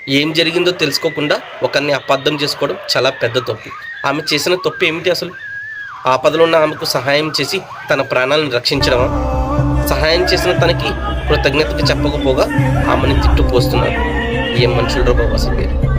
ఏం జరిగిందో తెలుసుకోకుండా ఒకరిని అపార్థం చేసుకోవడం చాలా పెద్ద తప్పు. ఆమె చేసిన తప్పు ఏమిటి అసలు? ఆపదలో ఉన్న ఆమెకు సహాయం చేసి తన ప్రాణాలను రక్షించడమా? సహాయం చేసిన తనకి కృతజ్ఞతగా చెప్పకపోగా ఆమెను తిట్టుపోస్తున్నారు. ఏం మనుషులు బాబు అసలు మీరు.